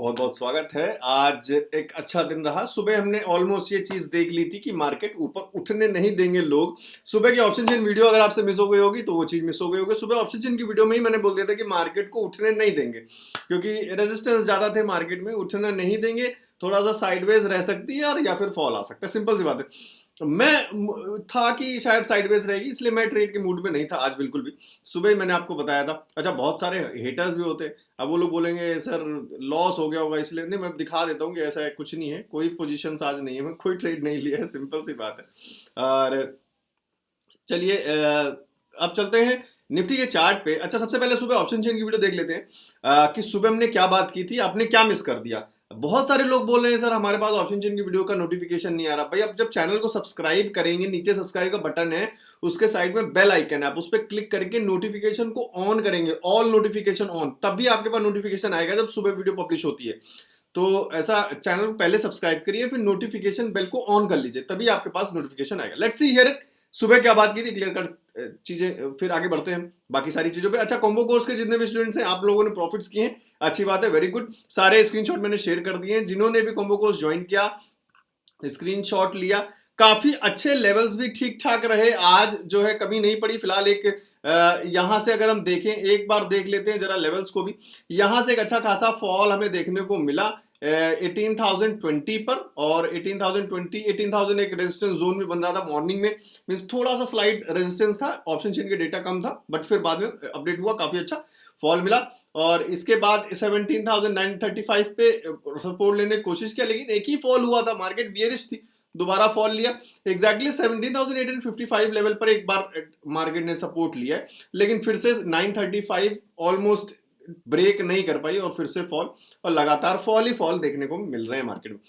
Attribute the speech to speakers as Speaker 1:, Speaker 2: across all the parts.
Speaker 1: बहुत बहुत स्वागत है। आज एक अच्छा दिन रहा। सुबह हमने ऑलमोस्ट ये चीज देख ली थी कि मार्केट ऊपर उठने नहीं देंगे लोग। सुबह की ऑप्शन चेन वीडियो अगर आपसे मिस हो गई होगी तो वो चीज मिस हो गई होगी। सुबह ऑप्शन चेन की वीडियो में ही मैंने बोल दिया था कि मार्केट को उठने नहीं देंगे, क्योंकि रेजिस्टेंस ज्यादा थे मार्केट में, उठना नहीं देंगे। थोड़ा सा साइडवेज रह सकती है और या फिर फॉल आ सकता है, सिंपल सी बात है। मैं था कि शायद साइडवेज रहेगी, इसलिए मैं ट्रेड के मूड में नहीं था आज बिल्कुल भी। सुबह ही मैंने आपको बताया था। अच्छा, बहुत सारे हेटर्स भी होते हैं। अब वो लोग बोलेंगे सर लॉस हो गया होगा इसलिए। नहीं, मैं दिखा देता हूँ कि ऐसा है, कुछ नहीं है, कोई पोजीशन आज नहीं है, मैं कोई ट्रेड नहीं लिया है, सिंपल सी बात है। और चलिए अब चलते हैं निफ्टी के चार्ट पे। अच्छा, सबसे पहले सुबह ऑप्शन चेन की वीडियो देख लेते हैं कि सुबह हमने क्या बात की थी, आपने क्या मिस कर दिया। बहुत सारे लोग बोल रहे हैं सर हमारे पास ऑप्शन चेन की वीडियो का नोटिफिकेशन नहीं आ रहा। भाई, अब जब चैनल को सब्सक्राइब करेंगे, नीचे सब्सक्राइब का बटन है, उसके साइड में बेल आइकन है, आप उस पर क्लिक करके नोटिफिकेशन को ऑन करेंगे, ऑल नोटिफिकेशन ऑन, तभी आपके पास नोटिफिकेशन आएगा जब सुबह वीडियो पब्लिश होती है। तो ऐसा चैनल को पहले सब्सक्राइब करिए, फिर नोटिफिकेशन बेल को ऑन कर लीजिए, तभी आपके पास नोटिफिकेशन आएगा। लेट्स सी हियर सुबह क्या बात की थी, क्लियर कर चीजें, फिर आगे बढ़ते हैं बाकी सारी चीजों पे। अच्छा, कॉम्बो कोर्स के जितने भी स्टूडेंट्स हैं, आप लोगों ने प्रॉफिट्स किए हैं, अच्छी बात है, वेरी गुड। सारे स्क्रीनशॉट मैंने शेयर कर दिए हैं। जिन्होंने भी कॉम्बो कोर्स ज्वाइन किया, स्क्रीनशॉट लिया, काफी अच्छे लेवल्स भी ठीक ठाक रहे। आज जो है कमी नहीं पड़ी फिलहाल। एक यहां से अगर हम देखें, एक बार देख लेते हैं जरा लेवल्स को भी। यहां से एक अच्छा खासा फॉल हमें देखने को मिला 18,020 पर, और 18,020 18,000 एक रेजिस्टेंस जोन भी बन रहा था मॉर्निंग में। मींस थोड़ा सा स्लाइड रेजिस्टेंस था, ऑप्शन चेन के डेटा कम था, बट फिर बाद में अपडेट हुआ, काफी अच्छा फॉल मिला। और इसके बाद 17,935 पे सपोर्ट लेने की कोशिश किया, लेकिन एक ही फॉल हुआ था, मार्केट बियरिश थी, दोबारा फॉल लिया। एग्जैक्टली 17,855 लेवल पर एक बार मार्केट ने सपोर्ट लिया है, लेकिन फिर से 935 ऑलमोस्ट ब्रेक नहीं कर पाई और फिर से फॉल, और लगातार फॉल ही फॉल देखने को मिल रहे हैं मार्केट में।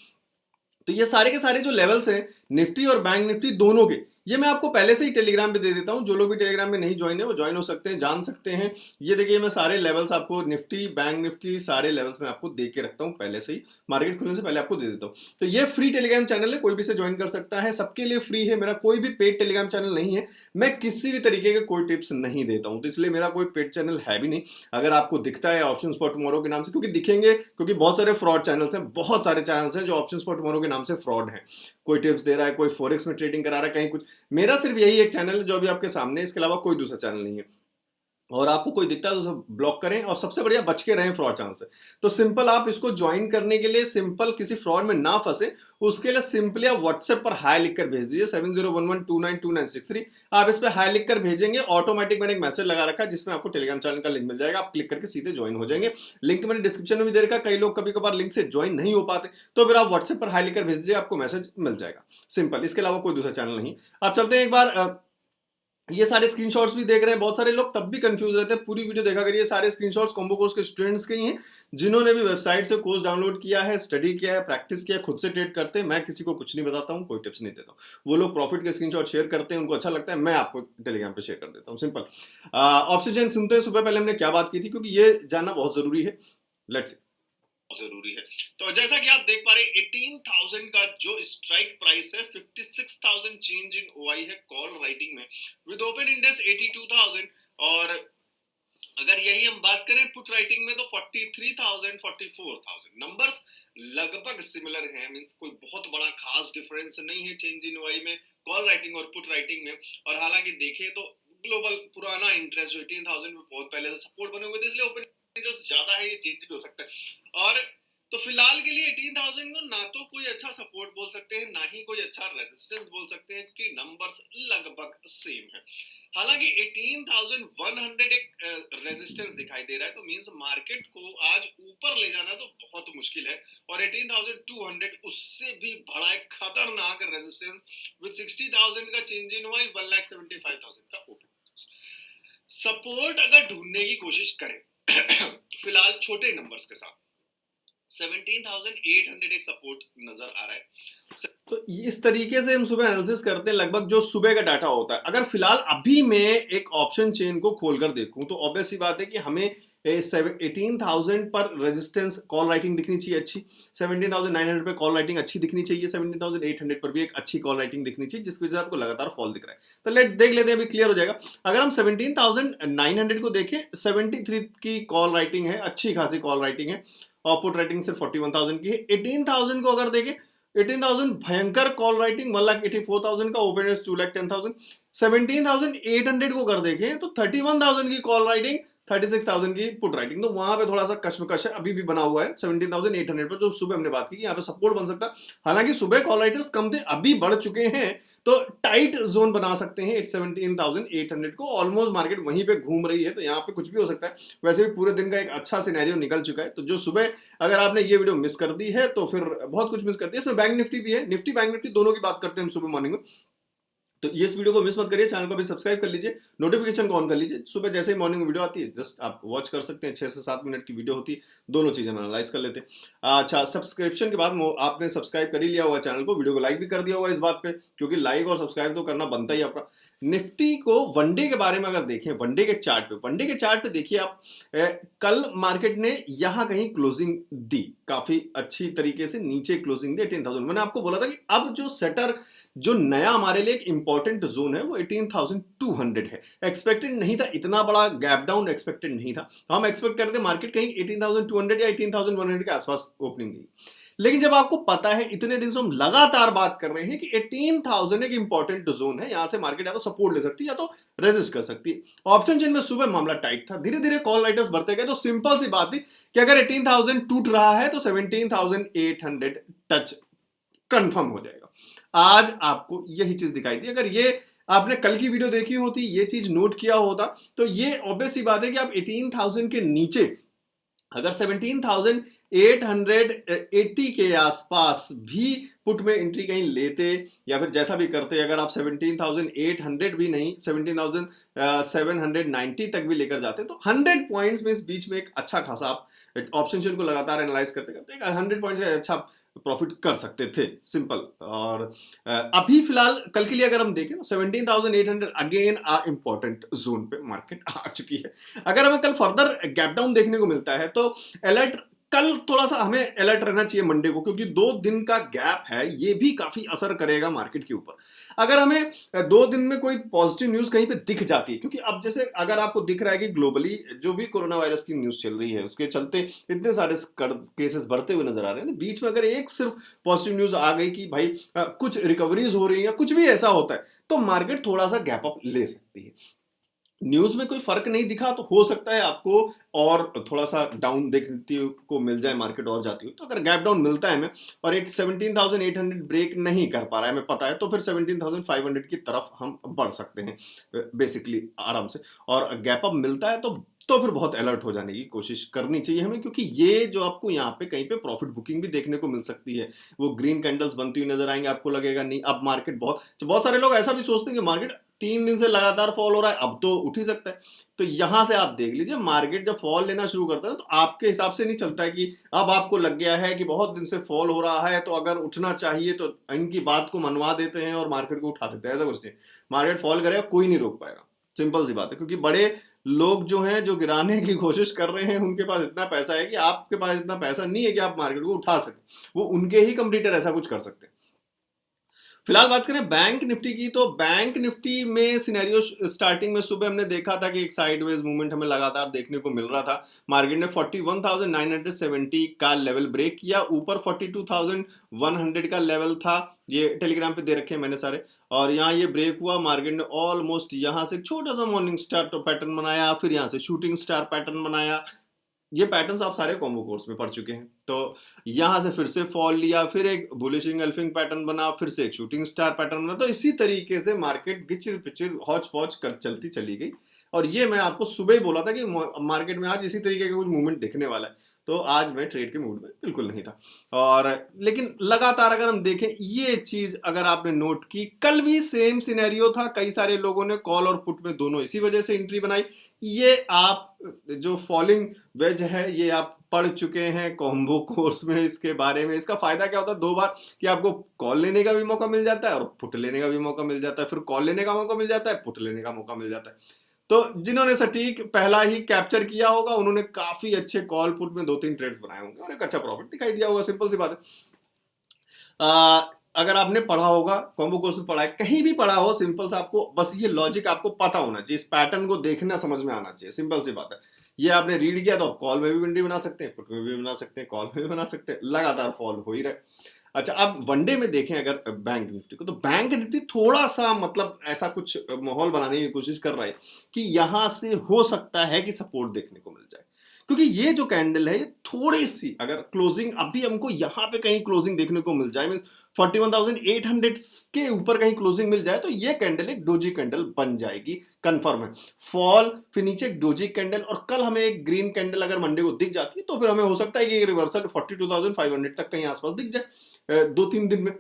Speaker 1: तो ये सारे के सारे जो लेवल्स हैं निफ्टी और बैंक निफ्टी दोनों के, ये मैं आपको पहले से ही टेलीग्राम पे दे देता हूं। जो लोग भी टेलीग्राम में नहीं ज्वाइन है वो ज्वाइन हो सकते हैं, जान सकते हैं। ये देखिए, मैं सारे लेवल्स आपको निफ्टी बैंक निफ्टी सारे लेवल्स में आपको दे के रखता हूं पहले से ही, मार्केट खुलने से पहले आपको दे देता हूं। तो ये फ्री टेलीग्राम चैनल है, कोई भी से ज्वाइन कर सकता है, सबके लिए फ्री है। मेरा कोई भी पेड टेलीग्राम चैनल नहीं है, मैं किसी भी तरीके के कोई टिप्स नहीं देता हूं, तो इसलिए मेरा कोई पेड चैनल है भी नहीं। अगर आपको दिखता है ऑप्शंस फॉर टुमारो के नाम से, क्योंकि दिखेंगे, क्योंकि बहुत सारे फ्रॉड चैनल्स हैं, बहुत सारे चैनल्स हैं जो ऑप्शंस फॉर टुमारो के नाम से फ्रॉड है। कोई टिप्स दे रहा है, कोई फॉरेक्स में ट्रेडिंग करा रहा है, कहीं कुछ। मेरा सिर्फ यही एक चैनल है जो अभी आपके सामने है, इसके अलावा कोई दूसरा चैनल नहीं है। और आपको कोई दिखता है तो सब ब्लॉक करें, और सबसे बढ़िया बच के रहें फ्रॉड चैनल से। तो सिंपल, आप इसको ज्वाइन करने के लिए, सिंपल किसी फ्रॉड में ना फंसे, उसके लिए सिंपली आप व्हाट्सएप पर हाई लिखकर भेज दीजिए 7011292963। आप इस पर हाई लिखकर भेजेंगे, ऑटोमेटिक मैंने एक मैसेज लगा रखा है जिसमें आपको टेलीग्राम चैनल का लिंक मिल जाएगा, आप क्लिक करके सीधे ज्वाइन हो जाएंगे। लिंक मैंने डिस्क्रिप्शन में भी दे रखा। कई लोग कभी कभार लिंक से ज्वाइन नहीं हो पाते, तो फिर आप व्हाट्सएप पर हाई लिखकर भेज दीजिए, आपको मैसेज मिल जाएगा, सिंपल। इसके अलावा कोई दूसरा चैनल नहीं। आप चलते हैं एक बार, ये सारे स्क्रीनशॉट्स भी देख रहे हैं बहुत सारे लोग, तब भी कंफ्यूज रहते हैं। पूरी वीडियो देखा करिए। सारे स्क्रीनशॉट्स कॉम्बो कोर्स के स्टूडेंट्स के ही हैं, जिन्होंने भी वेबसाइट से कोर्स डाउनलोड किया है, स्टडी किया है, प्रैक्टिस किया है, खुद से ट्रेड करते हैं। मैं किसी को कुछ नहीं बताता हूँ, कोई टिप्स नहीं देता हूँ। वो लोग प्रॉफिट के स्क्रीनशॉट शेयर करते हैं, उनको अच्छा लगता है, मैं आपको टेलीग्राम पे शेयर कर देता हूँ, सिंपल। ऑप्शन सुनते हैं सुबह, पहले हमने क्या बात की थी, क्योंकि ये जानना बहुत जरूरी है। लेट्स जरूरी है। तो जैसा कि आप देख पा रहे हैं, 18,000 का जो स्ट्राइक प्राइस है, 56,000 चेंज इन ओआई है कॉल राइटिंग में, विद ओपन इंडेक्स 82,000। और अगर यही हम बात करें पुट राइटिंग में, तो 43,000 44,000 नंबर्स लगभग सिमिलर हैं। मींस कोई बहुत बड़ा खास डिफरेंस नहीं है चेंज इन ओआई में, कॉल राइटिंग और पुट राइटिंग में। और हालांकि देखें तो ग्लोबल पुराना इंटरेस्ट जो 18,000 में बहुत पहले से सपोर्ट बने हुए थे, इसलिए ओपन इंटरेस्ट ज्यादा है, ये चेंज भी हो सकता है। और तो फिलहाल के लिए 18,000 को ना तो कोई अच्छा सपोर्ट बोल सकते हैं, ना ही कोई अच्छा रेजिस्टेंस बोल सकते हैं, क्योंकि नंबर्स लगभग सेम है। हालांकि 18,100 एक रेजिस्टेंस दिखाई दे रहा है, तो मींस मार्केट को आज ऊपर ले जाना तो बहुत मुश्किल है। और 18,200 उससे भी बड़ा एक खतरनाक रेजिस्टेंस, विद 60,000 का चेंज इन हुआ, 1,75,000 का ओपन सपोर्ट अगर ढूंढने की कोशिश करें फिलहाल छोटे नंबर्स के साथ 17,800 एक सपोर्ट नजर आ रहा है। तो इस तरीके से हम सुबह एनालिसिस करते हैं, लगभग जो सुबह का डाटा होता है। अगर फिलहाल अभी मैं एक ऑप्शन चेन को खोलकर देखूं, तो ऑब्वियस सी बात है कि हमें 18,000 पर रेजिस्टेंस कॉल राइटिंग दिखनी चाहिए अच्छी, 17,900 पे कॉल राइटिंग अच्छी दिखनी चाहिए, 17,800 पर भी एक अच्छी कॉल राइटिंग दिखनी चाहिए, जिसकी वजह से आपको लगातार फॉल दिख रहा है। तो लेट देख लेते हैं, अभी क्लियर हो जाएगा। अगर हम 17,900 को देखें, 73 की कॉल राइटिंग है, अच्छी खासी कॉल राइटिंग है, और पुट राइटिंग सिर्फ 41,000 की है। 18,000 को अगर देखें, 18,000 भयंकर कॉल राइटिंग, 1,84,000 का, ओपन इंटरेस्ट 2,10,000। 17,800 को कर देखें तो 31,000 की कॉल राइटिंग, 36,000 की पुट राइटिंग। तो वहां पे थोड़ा सा कश्मकश है, अभी भी बना हुआ है 17,800 पर, जो सुबह हमने बात की कि यहाँ पे सपोर्ट बन सकता है। हालांकि सुबह कॉल राइटर्स कम थे, अभी बढ़ चुके हैं, तो टाइट जोन बना सकते हैं 17,800 को। ऑलमोस्ट मार्केट वहीं पे घूम रही है, तो यहाँ पे कुछ भी हो सकता है। वैसे भी पूरे दिन का एक अच्छा सिनेरियो निकल चुका है, तो जो सुबह अगर आपने ये वीडियो मिस कर दी है तो फिर बहुत कुछ मिस कर दिया। इसमें बैंक निफ्टी भी है, निफ्टी बैंक निफ्टी दोनों की बात करते हैं हम सुबह मॉर्निंग में। तो ये इस वीडियो को मिस मत करिए, चैनल को भी सब्सक्राइब कर लीजिए, नोटिफिकेशन को ऑन कर लीजिए। सुबह जैसे ही मॉर्निंग में वीडियो आती है जस्ट आप वॉच कर सकते हैं, 6 से 7 मिनट की वीडियो होती है, दोनों चीजें हम एनालाइज कर लेते हैं। अच्छा, सब्सक्रिप्शन के बाद आपने सब्सक्राइब कर ही लिया होगा चैनल को, वीडियो को लाइक भी कर दिया होगा इस बात पे, क्योंकि लाइक और सब्सक्राइब तो करना बनता ही आपका। निफ्टी को वनडे के बारे में अगर देखें, वनडे के चार्ट पे देखिए आप, कल मार्केट ने यहां कहीं क्लोजिंग दी, काफी अच्छी तरीके से नीचे क्लोजिंग दी 18,000। मैंने आपको बोला था कि अब जो नया हमारे लिए एक इंपॉर्टेंट जोन है वो 18,200 है। एक्सपेक्टेड नहीं था, इतना बड़ा गैप डाउन एक्सपेक्टेड नहीं था। हम एक्सपेक्ट करते मार्केट कहीं 18,200 या 18,100 के आसपास ओपनिंग दी। लेकिन जब आपको पता है, इतने दिन से हम लगातार बात कर रहे हैं कि 18,000 एक इंपॉर्टेंट जोन है, यहां से मार्केट या तो सपोर्ट ले सकती है या तो रेजिस्ट कर सकती है। ऑप्शन चेन में सुबह मामला टाइट था, धीरे धीरे कॉल राइटर्स बढ़ते गए, तो सिंपल सी बात थी कि अगर 18,000 टूट रहा है तो 17,800 टच कंफर्म हो जाएगा। आज आपको यही चीज दिखाई दी। अगर ये आपने कल की वीडियो देखी होती, ये चीज नोट किया होता, तो ये ऑब्वियस सी बात है कि आप 18,000 के नीचे अगर 17,880 के आसपास भी पुट में एंट्री कहीं लेते या फिर जैसा भी करते, अगर आप 17,800 भी नहीं, 17,790 तक भी लेकर जाते, तो 100 पॉइंट्स में इस बीच में एक अच्छा खासा आप ऑप्शन चेन को लगातार एनालाइज करते करते 100 पॉइंट्स का अच्छा प्रॉफिट कर सकते थे, सिंपल। और अभी फिलहाल कल के लिए अगर हम देखें तो 17,800 अगेन इंपॉर्टेंट जोन पे मार्केट आ चुकी है। अगर हमें कल फर्दर गैप डाउन देखने को मिलता है तो अलर्ट, कल थोड़ा सा हमें अलर्ट रहना चाहिए मंडे को, क्योंकि 2 दिन का गैप है, ये भी काफी असर करेगा मार्केट के ऊपर। अगर हमें 2 दिन में कोई पॉजिटिव न्यूज कहीं पे दिख जाती है, क्योंकि अब जैसे अगर आपको दिख रहा है कि ग्लोबली जो भी कोरोना वायरस की न्यूज चल रही है उसके चलते इतने सारे केसेस बढ़ते हुए नजर आ रहे हैं, तो बीच में अगर एक सिर्फ पॉजिटिव न्यूज आ गई कि भाई कुछ रिकवरीज हो रही है, कुछ भी ऐसा होता है, तो मार्केट थोड़ा सा गैप अप ले सकती है। न्यूज में कोई फर्क नहीं दिखा तो हो सकता है आपको और थोड़ा सा डाउन देखने को मिल जाए, मार्केट और जाती हो। तो अगर गैप डाउन मिलता है हमें और 17,800 ब्रेक नहीं कर पा रहा है, हमें पता है, तो फिर 17,500 की तरफ हम बढ़ सकते हैं बेसिकली आराम से। और गैप अप मिलता है तो फिर बहुत अलर्ट हो जाने की कोशिश करनी चाहिए हमें, क्योंकि ये जो आपको यहाँ पे कहीं पे प्रॉफिट बुकिंग भी देखने को मिल सकती है, वो ग्रीन कैंडल्स बनती हुई नजर आएंगे, आपको लगेगा नहीं अब मार्केट बहुत सारे लोग ऐसा भी सोचते हैं कि मार्केट 3 दिन से लगातार फॉल हो रहा है, अब तो उठ ही सकता है। तो यहां से आप देख लीजिए, मार्केट जब फॉल लेना शुरू करता है तो आपके हिसाब से नहीं चलता है कि अब आपको लग गया है कि बहुत दिन से फॉल हो रहा है तो अगर उठना चाहिए तो इनकी बात को मनवा देते हैं और मार्केट को उठा देते हैं। ऐसा कुछ नहीं, मार्केट फॉल करेगा, कोई नहीं रोक पाएगा, सिंपल सी बात है। क्योंकि बड़े लोग जो हैं, जो गिराने की कोशिश कर रहे हैं, उनके पास इतना पैसा है कि आपके पास इतना पैसा नहीं है कि आप मार्केट को उठा सकें। वो उनके ही कंपटीटर ऐसा कुछ कर सकते हैं। फिलहाल बात करें बैंक निफ्टी की, तो बैंक निफ्टी में सिनेरियो स्टार्टिंग में सुबह हमने देखा था कि एक साइडवेज मूवमेंट हमें लगातार देखने को मिल रहा था। मार्केट ने 41,970 का लेवल ब्रेक किया, ऊपर 42,100 का लेवल था, ये टेलीग्राम पे दे रखे हैं मैंने सारे, और यहाँ ये ब्रेक हुआ। मार्केट ने ऑलमोस्ट यहाँ से छोटा सा मॉर्निंग स्टार पैटर्न बनाया, फिर यहाँ से शूटिंग स्टार पैटर्न बनाया। ये पैटर्न्स आप सारे कॉम्बो कोर्स में पढ़ चुके हैं। तो यहां से फिर से फॉल लिया, फिर एक बुलिश एल्फिंग पैटर्न बना, फिर से एक शूटिंग स्टार पैटर्न बना। तो इसी तरीके से मार्केट गिचिर पिचिर हौच पौच कर चलती चली गई। और ये मैं आपको सुबह ही बोला था कि मार्केट में आज इसी तरीके का कुछ मूवमेंट दिखने वाला है, तो आज मैं ट्रेड के मूड में बिल्कुल नहीं था। और लेकिन लगातार अगर हम देखें, ये चीज अगर आपने नोट की, कल भी सेम सिनेरियो था, कई सारे लोगों ने कॉल और पुट में दोनों इसी वजह से एंट्री बनाई। ये आप जो फॉलिंग वेज है, ये आप पढ़ चुके हैं कॉम्बो कोर्स में इसके बारे में। इसका फायदा क्या होता है 2 बार, कि आपको कॉल लेने का भी मौका मिल जाता है और पुट लेने का भी मौका मिल जाता है, फिर कॉल लेने का मौका मिल जाता है, पुट लेने का मौका मिल जाता है। तो जिन्होंने सटीक पहला ही कैप्चर किया होगा उन्होंने काफी अच्छे कॉल पुट में 2-3 ट्रेड्स बनाए होंगे और एक अच्छा प्रॉफिट दिखाई दिया होगा, सिंपल सी बात है। अगर आपने पढ़ा होगा, कॉम्बो कोर्स में पढ़ा है, कहीं भी पढ़ा हो, सिंपल सा आपको बस ये लॉजिक आपको पता होना चाहिए, इस पैटर्न को देखना समझ में आना चाहिए, सिंपल सी बात है। ये आपने रीड किया तो आप कॉल में भी मंडी बना सकते हैं, पुट में भी बना सकते हैं, कॉल में भी बना सकते हैं, लगातार फॉल हो ही रहे। अच्छा, अब वनडे में देखें अगर बैंक निफ्टी को, तो बैंक निफ्टी थोड़ा सा मतलब ऐसा कुछ माहौल बनाने की कोशिश कर रहा है कि यहां से हो सकता है कि सपोर्ट देखने को मिल जाए, क्योंकि ये जो कैंडल है ये थोड़ी सी अगर क्लोजिंग अभी हमको यहां पे कहीं क्लोजिंग देखने को मिल जाए, मींस 41,800 के ऊपर कहीं क्लोजिंग मिल जाए तो ये कैंडल एक डोजी कैंडल बन जाएगी, कंफर्म है। फॉल फिर नीचे एक डोजी कैंडल और कल हमें एक ग्रीन कैंडल अगर मंडे को दिख जाती है तो फिर हमें हो सकता है कि रिवर्सल 42,500 तक कहीं आसपास दिख जाए 2-3 दिन में।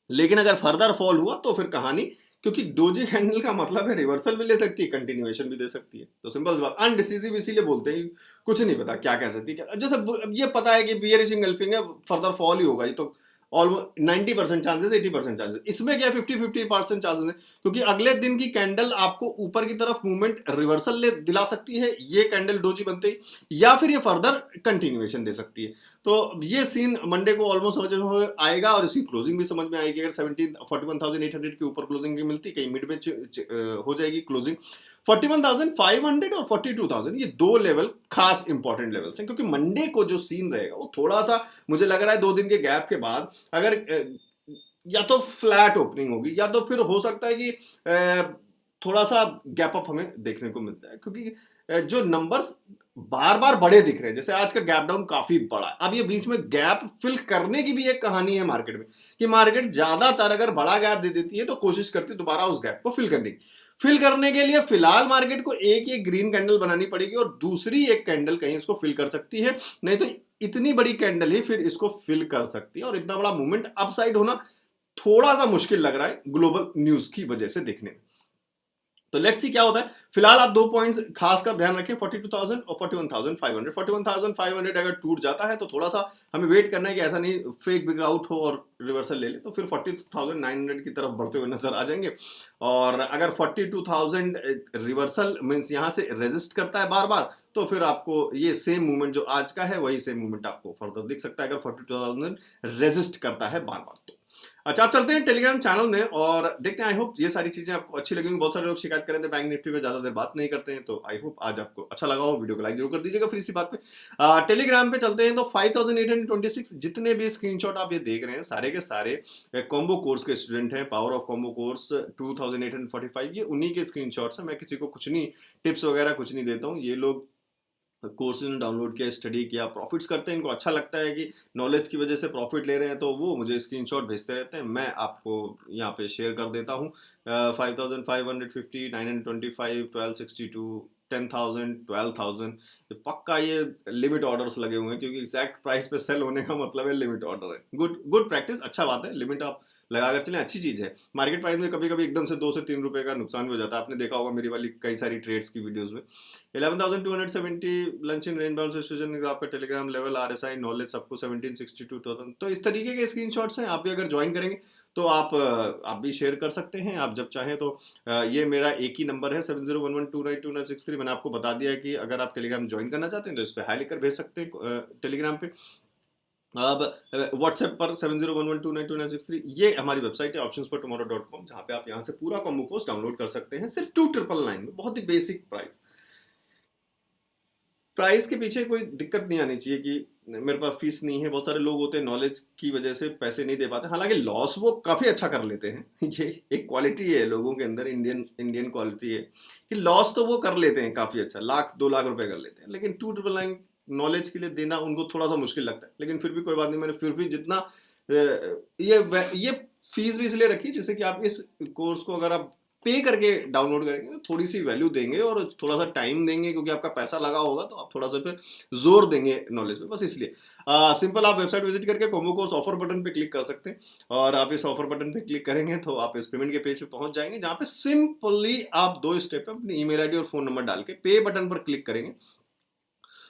Speaker 1: लेकिन अगर फर्दर फॉल हुआ तो फिर कहानी, क्योंकि डोजी कैंडल का मतलब है रिवर्सल भी ले सकती है, कंटिन्यूएशन भी दे सकती है, तो सिंपल सी बात, अनडिसिसिव इसीलिए बोलते हैं, कुछ नहीं पता क्या कह सकती है। जैसे ये पता है कि बियरिश इंगल्फिंग है, फर्दर फॉल ही होगा, ये तो ऑलमोस्ट 90% चांसेस, 80% चांसेस, इसमें क्या 50-50% चांसेस है, क्योंकि अगले दिन की कैंडल आपको ऊपर की तरफ मूवमेंट रिवर्सल ले दिला सकती है ये कैंडल डोजी बनते ही, या फिर ये फर्दर कंटिन्यूएशन दे सकती है। तो ये सीन मंडे को ऑलमोस्ट समझ में आएगा और इसकी क्लोजिंग भी समझ में आएगी। अगर 41,800 के ऊपर क्लोजिंग की मिलती, कहीं मिड में हो जाएगी क्लोजिंग। 41,500 और 42,000 ये दो लेवल खास इंपॉर्टेंट लेवल्स हैं, क्योंकि मंडे को जो सीन रहेगा वो थोड़ा सा मुझे लग रहा है 2 दिन के गैप के बाद अगर या तो फ्लैट ओपनिंग होगी या तो फिर हो सकता है कि थोड़ा सा गैप अप हमें देखने को मिलता है, क्योंकि जो नंबर्स बार बार बड़े दिख रहे हैं, जैसे आज का गैप डाउन काफी बड़ा है। अब ये बीच में गैप फिल करने की भी एक कहानी है मार्केट में, कि मार्केट ज्यादातर अगर बड़ा गैप दे देती है तो कोशिश करती है दोबारा उस गैप को फिल करने की। फिल करने के लिए फिलहाल मार्केट को एक ये ग्रीन कैंडल बनानी पड़ेगी और दूसरी एक कैंडल कहीं इसको फिल कर सकती है, नहीं तो इतनी बड़ी कैंडल ही फिर इसको फिल कर सकती है, और इतना बड़ा मूवमेंट अपसाइड होना थोड़ा सा मुश्किल लग रहा है ग्लोबल न्यूज की वजह से देखने में। तो लेट्स सी क्या होता है। फिलहाल आप 2 पॉइंट्स खासकर ध्यान रखें, 42,000 और 41,500। 41,500 अगर टूट जाता है तो थोड़ा सा हमें वेट करना है कि ऐसा नहीं फेक बिग आउट हो और रिवर्सल ले ले, तो फिर 40,900 की तरफ बढ़ते हुए नजर आ जाएंगे। और अगर 42,000 रिवर्सल मीन्स यहां से रेजिस्ट करता है बार बार, तो फिर आपको ये सेम मूवमेंट जो आज का है वही सेम मूवमेंट आपको फर्दर दिख सकता है अगर 42,000 रेजिस्ट करता है बार बार। तो अच्छा, आप चलते हैं टेलीग्राम चैनल में और देखते हैं। आई होप ये सारी चीजें आपको अच्छी लगेंगी। बहुत सारे लोग शिकायत कर रहे थे बैंक निफ्टी पे ज्यादा देर बात नहीं करते हैं, तो आई होप आज आपको अच्छा लगा हो। वीडियो को लाइक जरूर कर दीजिएगा फिर इसी बात पे। टेलीग्राम पे चलते हैं तो 5,826 जितने भी स्क्रीनशॉट आप ये देख रहे हैं सारे के सारे कॉम्बो कोर्स के स्टूडेंट हैं। पावर ऑफ कॉम्बो कोर्स 2,845 ये उन्हीं के स्क्रीनशॉट्स हैं। मैं किसी को कुछ नहीं टिप्स वगैरह कुछ नहीं देता हूँ। ये लोग कोर्स ने डाउनलोड किया, स्टडी किया, प्रॉफिट्स करते हैं, इनको अच्छा लगता है कि नॉलेज की वजह से प्रॉफिट ले रहे हैं, तो वो मुझे स्क्रीनशॉट भेजते रहते हैं, मैं आपको यहाँ पे शेयर कर देता हूँ। 5,550, 925, 1262, 10,000, 12,000 पक्का ये लिमिट ऑर्डर्स लगे हुए हैं, क्योंकि एग्जैक्ट प्राइस पे सेल होने का मतलब है लिमिट ऑर्डर है। गुड गुड प्रैक्टिस, अच्छा बात है। लिमिट आप लगाकर चलें, अच्छी चीज है। मार्केट प्राइस में कभी कभी एकदम से 2 से 3 रुपए का नुकसान भी हो जाता है, आपने देखा होगा मेरी वाली कई सारी ट्रेड्स की वीडियोस में। 11,270 lunch in range bound situation, आपका टेलीग्राम लेवल, आरएसआई नॉलेज सबको 1762,000। तो इस तरीके के स्क्रीनशॉट्स हैं। आप भी अगर ज्वाइन करेंगे तो आप भी शेयर कर सकते हैं आप जब चाहें। तो ये मेरा एक ही नंबर है 7011292963। मैंने आपको बता दिया है कि अगर आप टेलीग्राम ज्वाइन करना चाहते हैं तो इस पर हाई लिखकर भेज सकते हैं टेलीग्राम पे। अब व्हाट्सएप पर 7011292963 ये हमारी वेबसाइट है optionsfortomorrow.com, जहाँ पे आप यहाँ से पूरा कॉम्बो कोर्स डाउनलोड कर सकते हैं सिर्फ 2,999 में। बहुत ही बेसिक प्राइस के पीछे कोई दिक्कत नहीं आनी चाहिए कि मेरे पास फीस नहीं है। बहुत सारे लोग होते हैं नॉलेज की वजह से पैसे नहीं दे पाते, हालांकि लॉस वो काफ़ी अच्छा कर लेते हैं। ये एक क्वालिटी है लोगों के अंदर, इंडियन क्वालिटी है कि लॉस तो वो कर लेते हैं काफ़ी अच्छा, 1,00,000-2,00,000 रुपए कर लेते हैं, लेकिन 2,999 नॉलेज के लिए देना उनको थोड़ा सा मुश्किल लगता है। लेकिन फिर भी कोई बात नहीं, मैंने फिर भी जितना ये फीस भी इसलिए रखी जिससे कि आप इस कोर्स को अगर आप पे करके डाउनलोड करेंगे तो थोड़ी सी वैल्यू देंगे और थोड़ा सा टाइम देंगे, क्योंकि आपका पैसा लगा होगा तो आप थोड़ा सा फिर जोर देंगे नॉलेज पे, बस इसलिए। सिंपल आप वेबसाइट विजिट करके कॉम्बो कोर्स ऑफर बटन पे क्लिक कर सकते हैं, और आप इस ऑफर बटन पे क्लिक करेंगे तो आप इस पेमेंट के पेज पे पहुंच जाएंगे, जहाँ पे सिंपली आप 2 स्टेप पे अपनी ईमेल आईडी और फोन नंबर डाल के पे बटन पर क्लिक करेंगे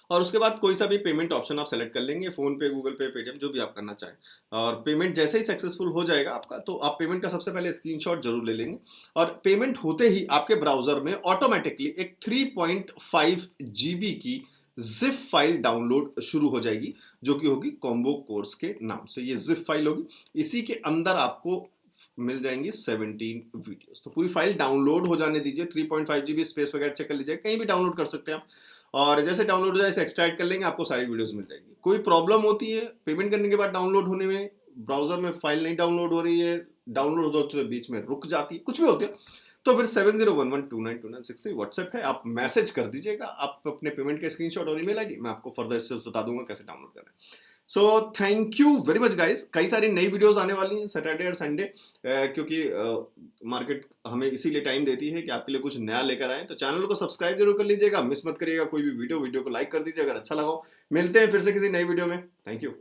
Speaker 1: और उसके बाद कोई सा भी पेमेंट ऑप्शन आप सेलेक्ट कर लेंगे, फोन पे, गूगल पे, पेटीएम, जो भी आप करना चाहें। और पेमेंट जैसे ही सक्सेसफुल हो जाएगा आपका, तो आप पेमेंट का सबसे पहले स्क्रीनशॉट जरूर ले लेंगे। और पेमेंट होते ही आपके ब्राउजर में ऑटोमेटिकली एक 3.5 जीबी की जिप फाइल डाउनलोड शुरू हो जाएगी, जो कि होगी कॉम्बो कोर्स के नाम से। ये जिप फाइल होगी, इसी के अंदर आपको मिल जाएंगी 17 वीडियोस। तो पूरी फाइल डाउनलोड हो जाने दीजिए। 3.5 जीबी स्पेस वगैरह चेक कर लीजिए, कहीं भी डाउनलोड कर सकते हैं आप। और जैसे डाउनलोड हो जाए इसे एक्सट्रैक्ट कर लेंगे, आपको सारी वीडियोस मिल जाएगी। कोई प्रॉब्लम होती है पेमेंट करने के बाद डाउनलोड होने में, ब्राउजर में फाइल नहीं डाउनलोड हो रही है, डाउनलोड होते हुए बीच में रुक जाती है, कुछ भी होती है, तो फिर 7011292963 व्हाट्सएप है, आप मैसेज कर दीजिएगा, आप अपने पेमेंट के स्क्रीनशॉट और ईमेल आईडी, मैं आपको फर्दर से बता दूंगा कैसे डाउनलोड करना है। So thank you very much guys. कई सारी नई वीडियोस आने वाली हैं सैटरडे और संडे, क्योंकि मार्केट हमें इसीलिए टाइम देती है कि आपके लिए कुछ नया लेकर आए। तो चैनल को सब्सक्राइब जरूर कर लीजिएगा, मिस मत करिएगा कोई भी वीडियो को लाइक कर दीजिए अगर अच्छा लगा। मिलते हैं फिर से किसी नई वीडियो में। Thank you.